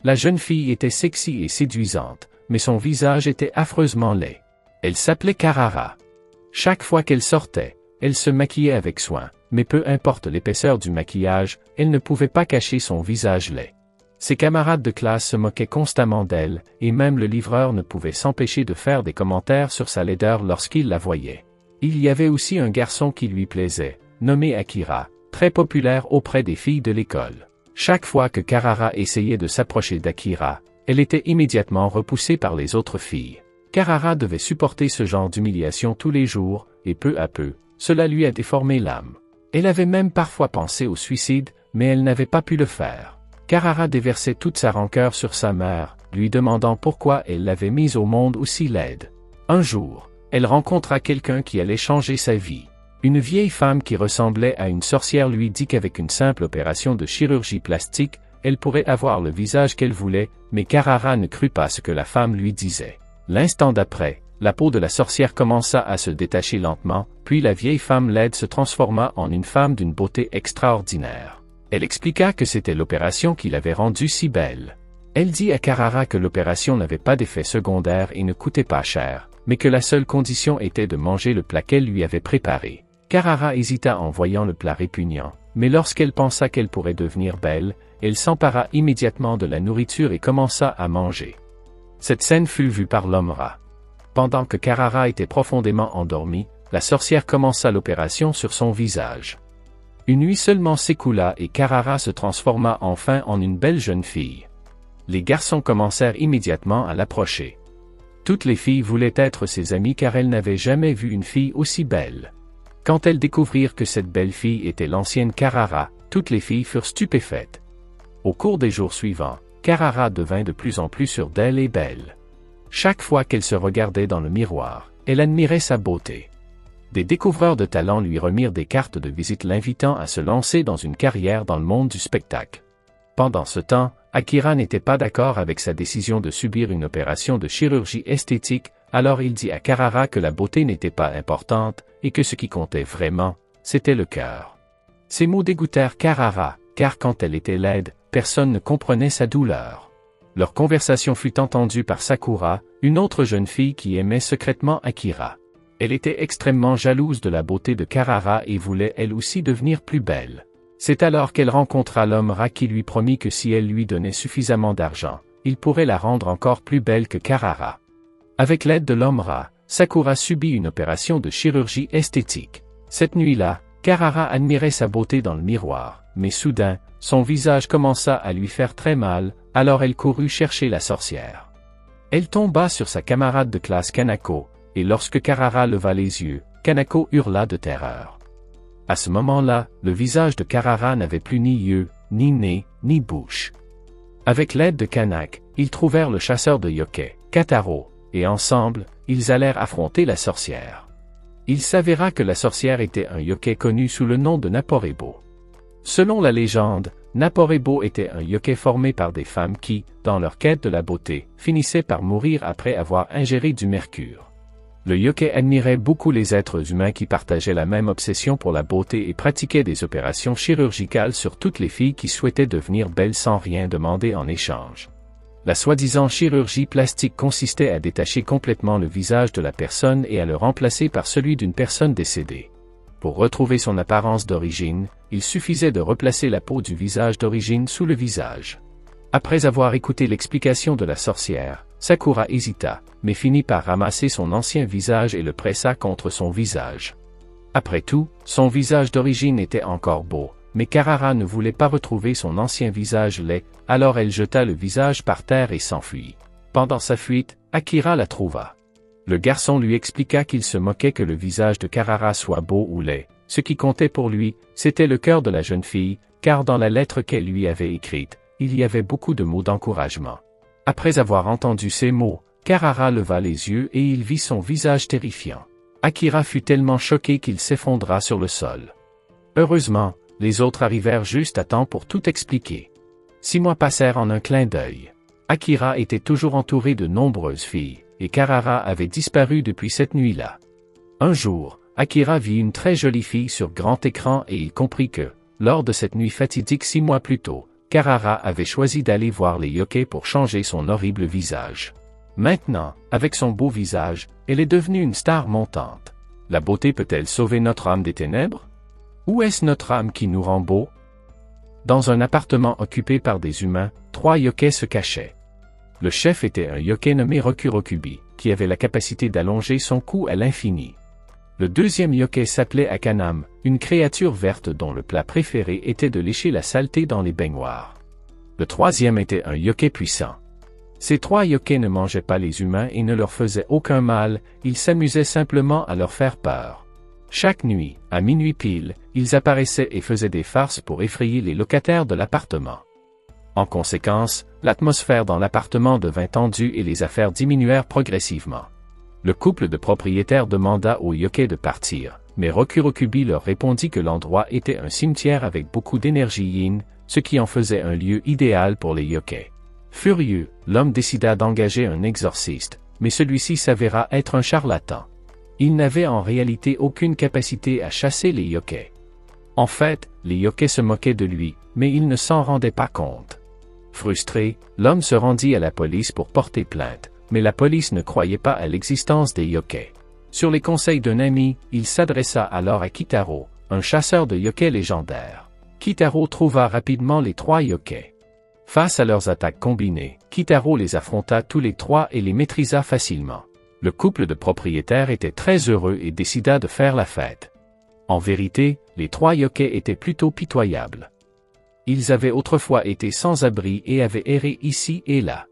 La jeune fille était sexy et séduisante, mais son visage était affreusement laid. Elle s'appelait Karara. Chaque fois qu'elle sortait, elle se maquillait avec soin, mais peu importe l'épaisseur du maquillage, elle ne pouvait pas cacher son visage laid. Ses camarades de classe se moquaient constamment d'elle, et même le livreur ne pouvait s'empêcher de faire des commentaires sur sa laideur lorsqu'il la voyait. Il y avait aussi un garçon qui lui plaisait, nommé Akira, très populaire auprès des filles de l'école. Chaque fois que Karara essayait de s'approcher d'Akira, elle était immédiatement repoussée par les autres filles. Karara devait supporter ce genre d'humiliation tous les jours, et peu à peu, cela lui a déformé l'âme. Elle avait même parfois pensé au suicide, mais elle n'avait pas pu le faire. Karara déversait toute sa rancœur sur sa mère, lui demandant pourquoi elle l'avait mise au monde aussi laide. Un jour, elle rencontra quelqu'un qui allait changer sa vie. Une vieille femme qui ressemblait à une sorcière lui dit qu'avec une simple opération de chirurgie plastique, elle pourrait avoir le visage qu'elle voulait, mais Karara ne crut pas ce que la femme lui disait. L'instant d'après, la peau de la sorcière commença à se détacher lentement, puis la vieille femme laide se transforma en une femme d'une beauté extraordinaire. Elle expliqua que c'était l'opération qui l'avait rendue si belle. Elle dit à Karara que l'opération n'avait pas d'effet secondaire et ne coûtait pas cher, mais que la seule condition était de manger le plat qu'elle lui avait préparé. Karara hésita en voyant le plat répugnant, mais lorsqu'elle pensa qu'elle pourrait devenir belle, elle s'empara immédiatement de la nourriture et commença à manger. Cette scène fut vue par l'homme-rat. Pendant que Karara était profondément endormie, la sorcière commença l'opération sur son visage. Une nuit seulement s'écoula et Karara se transforma enfin en une belle jeune fille. Les garçons commencèrent immédiatement à l'approcher. Toutes les filles voulaient être ses amies car elles n'avaient jamais vu une fille aussi belle. Quand elles découvrirent que cette belle fille était l'ancienne Karara, toutes les filles furent stupéfaites. Au cours des jours suivants, Karara devint de plus en plus sûre d'elle et belle. Chaque fois qu'elle se regardait dans le miroir, elle admirait sa beauté. Des découvreurs de talent lui remirent des cartes de visite l'invitant à se lancer dans une carrière dans le monde du spectacle. Pendant ce temps, Akira n'était pas d'accord avec sa décision de subir une opération de chirurgie esthétique, alors il dit à Karara que la beauté n'était pas importante, et que ce qui comptait vraiment, c'était le cœur. Ces mots dégoûtèrent Karara, car quand elle était laide, personne ne comprenait sa douleur. Leur conversation fut entendue par Sakura, une autre jeune fille qui aimait secrètement Akira. Elle était extrêmement jalouse de la beauté de Karara et voulait elle aussi devenir plus belle. C'est alors qu'elle rencontra l'homme-rat qui lui promit que si elle lui donnait suffisamment d'argent, il pourrait la rendre encore plus belle que Karara. Avec l'aide de l'homme-rat, Sakura subit une opération de chirurgie esthétique. Cette nuit-là, Karara admirait sa beauté dans le miroir, mais soudain, son visage commença à lui faire très mal, alors elle courut chercher la sorcière. Elle tomba sur sa camarade de classe Kanako, et lorsque Karara leva les yeux, Kanako hurla de terreur. À ce moment-là, le visage de Karara n'avait plus ni yeux, ni nez, ni bouche. Avec l'aide de Kanak, ils trouvèrent le chasseur de yokai, Kataro, et ensemble, ils allèrent affronter la sorcière. Il s'avéra que la sorcière était un yokai connu sous le nom de Naporebo. Selon la légende, Naporebo était un yokai formé par des femmes qui, dans leur quête de la beauté, finissaient par mourir après avoir ingéré du mercure. Le yokai admirait beaucoup les êtres humains qui partageaient la même obsession pour la beauté et pratiquaient des opérations chirurgicales sur toutes les filles qui souhaitaient devenir belles sans rien demander en échange. La soi-disant chirurgie plastique consistait à détacher complètement le visage de la personne et à le remplacer par celui d'une personne décédée. Pour retrouver son apparence d'origine, il suffisait de replacer la peau du visage d'origine sous le visage. Après avoir écouté l'explication de la sorcière, Sakura hésita, mais finit par ramasser son ancien visage et le pressa contre son visage. Après tout, son visage d'origine était encore beau, mais Karara ne voulait pas retrouver son ancien visage laid, alors elle jeta le visage par terre et s'enfuit. Pendant sa fuite, Akira la trouva. Le garçon lui expliqua qu'il se moquait que le visage de Karara soit beau ou laid. Ce qui comptait pour lui, c'était le cœur de la jeune fille, car dans la lettre qu'elle lui avait écrite, il y avait beaucoup de mots d'encouragement. Après avoir entendu ces mots, Karara leva les yeux et il vit son visage terrifiant. Akira fut tellement choqué qu'il s'effondra sur le sol. Heureusement, les autres arrivèrent juste à temps pour tout expliquer. 6 mois passèrent en un clin d'œil. Akira était toujours entouré de nombreuses filles, et Karara avait disparu depuis cette nuit-là. Un jour, Akira vit une très jolie fille sur grand écran et il comprit que, lors de cette nuit fatidique 6 mois plus tôt, Karara avait choisi d'aller voir les yokais pour changer son horrible visage. Maintenant, avec son beau visage, elle est devenue une star montante. La beauté peut-elle sauver notre âme des ténèbres? Ou est-ce notre âme qui nous rend beaux? Dans un appartement occupé par des humains, 3 yokais se cachaient. Le chef était un yokai nommé Rokurokubi, qui avait la capacité d'allonger son cou à l'infini. Le deuxième yokai s'appelait Akanam, une créature verte dont le plat préféré était de lécher la saleté dans les baignoires. Le troisième était un yokai puissant. Ces 3 yokais ne mangeaient pas les humains et ne leur faisaient aucun mal, ils s'amusaient simplement à leur faire peur. Chaque nuit, à minuit pile, ils apparaissaient et faisaient des farces pour effrayer les locataires de l'appartement. En conséquence, l'atmosphère dans l'appartement devint tendue et les affaires diminuèrent progressivement. Le couple de propriétaires demanda aux yokais de partir, mais Rokurokubi leur répondit que l'endroit était un cimetière avec beaucoup d'énergie yin, ce qui en faisait un lieu idéal pour les yokais. Furieux, l'homme décida d'engager un exorciste, mais celui-ci s'avéra être un charlatan. Il n'avait en réalité aucune capacité à chasser les yokais. En fait, les yokais se moquaient de lui, mais il ne s'en rendait pas compte. Frustré, l'homme se rendit à la police pour porter plainte, mais la police ne croyait pas à l'existence des yokais. Sur les conseils d'un ami, il s'adressa alors à Kitaro, un chasseur de yokais légendaire. Kitaro trouva rapidement les 3 yokais. Face à leurs attaques combinées, Kitaro les affronta tous les 3 et les maîtrisa facilement. Le couple de propriétaires était très heureux et décida de faire la fête. En vérité, les 3 yokais étaient plutôt pitoyables. Ils avaient autrefois été sans abri et avaient erré ici et là.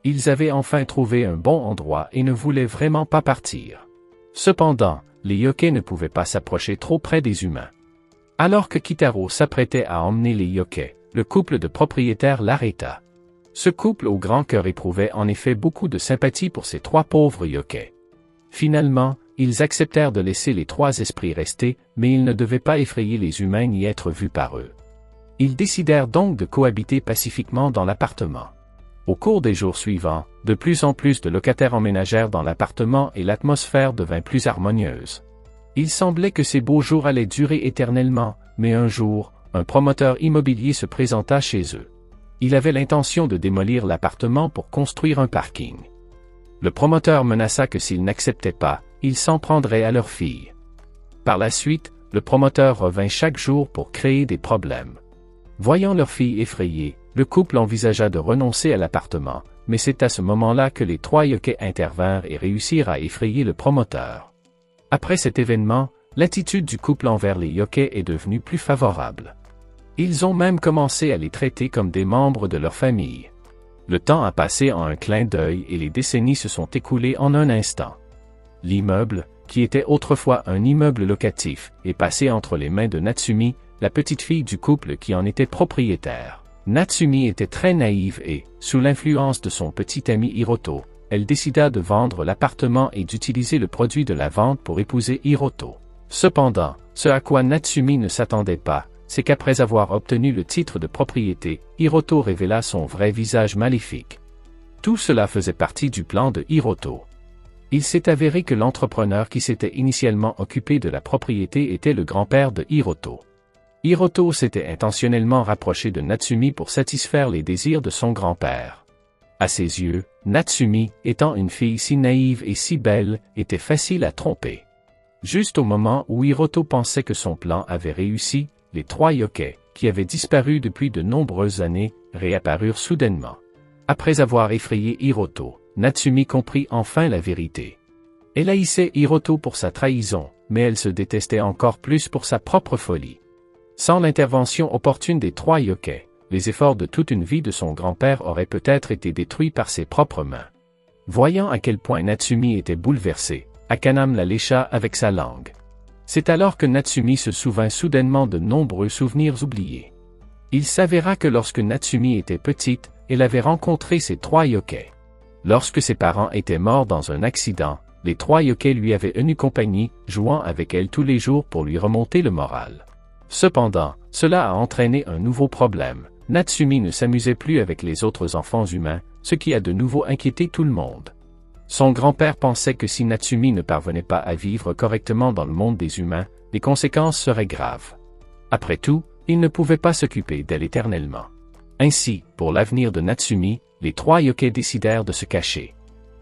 Ils avaient enfin trouvé un bon endroit et ne voulaient vraiment pas partir. Cependant, les yokais ne pouvaient pas s'approcher trop près des humains. Alors que Kitaro s'apprêtait à emmener les yokais, le couple de propriétaires l'arrêta. Ce couple au grand cœur éprouvait en effet beaucoup de sympathie pour ces 3 pauvres yokais. Finalement, ils acceptèrent de laisser les 3 esprits rester, mais ils ne devaient pas effrayer les humains ni être vus par eux. Ils décidèrent donc de cohabiter pacifiquement dans l'appartement. Au cours des jours suivants, de plus en plus de locataires emménagèrent dans l'appartement et l'atmosphère devint plus harmonieuse. Il semblait que ces beaux jours allaient durer éternellement, mais un jour, un promoteur immobilier se présenta chez eux. Il avait l'intention de démolir l'appartement pour construire un parking. Le promoteur menaça que s'ils n'acceptaient pas, il s'en prendrait à leur fille. Par la suite, le promoteur revint chaque jour pour créer des problèmes. Voyant leur fille effrayée, le couple envisagea de renoncer à l'appartement, mais c'est à ce moment-là que les 3 yokais intervinrent et réussirent à effrayer le promoteur. Après cet événement, l'attitude du couple envers les yokais est devenue plus favorable. Ils ont même commencé à les traiter comme des membres de leur famille. Le temps a passé en un clin d'œil et les décennies se sont écoulées en un instant. L'immeuble, qui était autrefois un immeuble locatif, est passé entre les mains de Natsumi, la petite fille du couple qui en était propriétaire. Natsumi était très naïve et, sous l'influence de son petit ami Hiroto, elle décida de vendre l'appartement et d'utiliser le produit de la vente pour épouser Hiroto. Cependant, ce à quoi Natsumi ne s'attendait pas, c'est qu'après avoir obtenu le titre de propriété, Hiroto révéla son vrai visage maléfique. Tout cela faisait partie du plan de Hiroto. Il s'est avéré que l'entrepreneur qui s'était initialement occupé de la propriété était le grand-père de Hiroto. Hiroto s'était intentionnellement rapproché de Natsumi pour satisfaire les désirs de son grand-père. À ses yeux, Natsumi, étant une fille si naïve et si belle, était facile à tromper. Juste au moment où Hiroto pensait que son plan avait réussi, les 3 yokais, qui avaient disparu depuis de nombreuses années, réapparurent soudainement. Après avoir effrayé Hiroto, Natsumi comprit enfin la vérité. Elle haïssait Hiroto pour sa trahison, mais elle se détestait encore plus pour sa propre folie. Sans l'intervention opportune des 3 yokais, les efforts de toute une vie de son grand-père auraient peut-être été détruits par ses propres mains. Voyant à quel point Natsumi était bouleversée, Akanam la lécha avec sa langue. C'est alors que Natsumi se souvint soudainement de nombreux souvenirs oubliés. Il s'avéra que lorsque Natsumi était petite, elle avait rencontré ses 3 yokais. Lorsque ses parents étaient morts dans un accident, les 3 yokais lui avaient tenu compagnie, jouant avec elle tous les jours pour lui remonter le moral. Cependant, cela a entraîné un nouveau problème. Natsumi ne s'amusait plus avec les autres enfants humains, ce qui a de nouveau inquiété tout le monde. Son grand-père pensait que si Natsumi ne parvenait pas à vivre correctement dans le monde des humains, les conséquences seraient graves. Après tout, il ne pouvait pas s'occuper d'elle éternellement. Ainsi, pour l'avenir de Natsumi, les 3 yokai décidèrent de se cacher.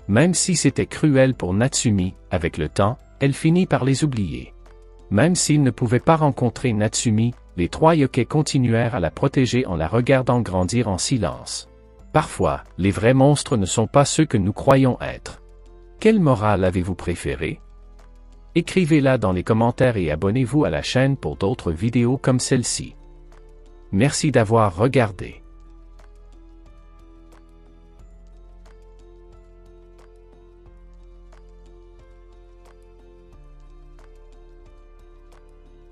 Même si c'était cruel pour Natsumi, avec le temps, elle finit par les oublier. Même s'ils ne pouvaient pas rencontrer Natsumi, les 3 yokai continuèrent à la protéger en la regardant grandir en silence. Parfois, les vrais monstres ne sont pas ceux que nous croyons être. Quelle morale avez-vous préférée? Écrivez-la dans les commentaires et abonnez-vous à la chaîne pour d'autres vidéos comme celle-ci. Merci d'avoir regardé.